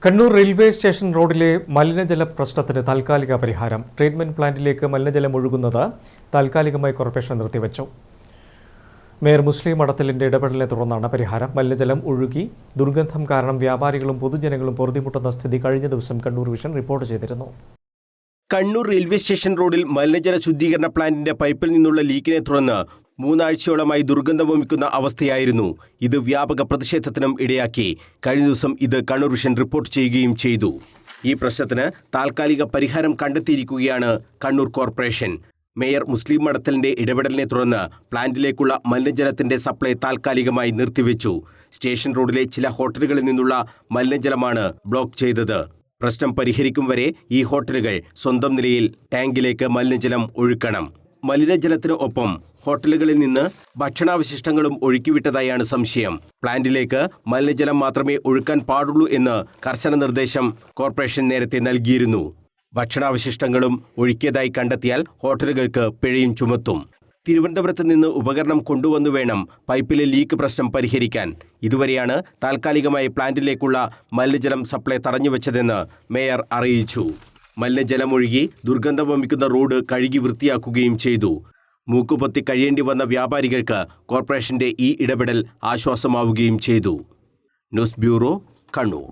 Kannur railway station റോഡിലെ മലിനജല പ്രശ്നത്തിന് താൽക്കാലിക പരിഹാരം. ട്രീറ്റ്മെന്റ് പ്ലാന്റിലേക്ക് മലിനജലം ഒഴുകുന്നത് താൽക്കാലികമായി കോർപ്പറേഷൻ നിർത്തിവെച്ചു. മേയർ മുസ്ലിം മഠത്തിലിന്റെ ഇടപെടലിനെ തുടർന്നാണ് പരിഹാരം. മലിനജലം ഒഴുകി ദുർഗന്ധം കാരണം വ്യാപാരികളും പൊതുജനങ്ങളും പൊറുതിമുട്ടുന്ന സ്ഥിതി കഴിഞ്ഞ ദിവസം കണ്ണൂർ വിഷൻ റിപ്പോർട്ട് ചെയ്തിരുന്നു. കണ്ണൂർ റെയിൽവേ സ്റ്റേഷൻ റോഡിൽ മലിനജല ശുദ്ധീകരണ പ്ലാന്റിന്റെ പൈപ്പിൽ നിന്നുള്ള ലീക്കിനെ തുടർന്ന് 3 ആഴ്ചയോളമായി ദുർഗന്ധം വമിക്കുന്ന അവസ്ഥയായിരുന്നു. ഇത് വ്യാപക പ്രതിഷേധത്തിനും ഇടയാക്കി. കഴിഞ്ഞ ദിവസം ഇത് കണ്ണൂർ വിഷൻ റിപ്പോർട്ട് ചെയ്യുകയും ചെയ്തു. ഈ പ്രശ്നത്തിന് താൽക്കാലിക പരിഹാരം കണ്ടെത്തിയിരിക്കുകയാണ് കണ്ണൂർ കോർപ്പറേഷൻ. മേയർ മുസ്ലിം മഠത്തിലിന്റെ ഇടപെടലിനെ തുടർന്ന് പ്ലാന്റിലേക്കുള്ള മലിനജലത്തിന്റെ സപ്ലൈ താൽക്കാലികമായി നിർത്തിവെച്ചു. സ്റ്റേഷൻ റോഡിലെ ചില ഹോട്ടലുകളിൽ നിന്നുള്ള മലിനജലമാണ് ബ്ലോക്ക് ചെയ്തത്. പ്രശ്നം പരിഹരിക്കും വരെ ഈ ഹോട്ടലുകൾ സ്വന്തം നിലയിൽ ടാങ്കിലേക്ക് മലിനജലം ഒഴുക്കണം. മലിനജലത്തിന് ഒപ്പം ഹോട്ടലുകളിൽ നിന്ന് ഭക്ഷണാവശിഷ്ടങ്ങളും ഒഴുക്കിവിട്ടതായാണ് സംശയം. പ്ലാന്റിലേക്ക് മലിനജലം മാത്രമേ ഒഴുക്കാൻ പാടുള്ളൂ എന്ന് കർശന നിർദ്ദേശം കോർപ്പറേഷൻ നേരത്തെ നൽകിയിരുന്നു. ഭക്ഷണാവശിഷ്ടങ്ങളും ഒഴുക്കിയതായി കണ്ടെത്തിയാൽ ഹോട്ടലുകൾക്ക് പിഴയും ചുമത്തും. തിരുവനന്തപുരത്ത് നിന്ന് ഉപകരണം കൊണ്ടുവന്നു വേണം പൈപ്പിലെ ലീക്ക് പ്രശ്നം പരിഹരിക്കാൻ. ഇതുവരെയാണ് താൽക്കാലികമായി പ്ലാന്റിലേക്കുള്ള മലിനജലം സപ്ലൈ തടഞ്ഞുവെച്ചതെന്ന് മേയർ അറിയിച്ചു. മലിനജലം ഒഴുകി ദുർഗന്ധം വമിക്കുന്ന റോഡ് കഴുകി വൃത്തിയാക്കുകയും ചെയ്തു. മൂക്കുപൊത്തി കഴിയേണ്ടി വന്ന വ്യാപാരികൾക്ക് കോർപ്പറേഷന്റെ ഈ ഇടപെടൽ ആശ്വാസമാവുകയും ചെയ്തു. News bureau, Kannur.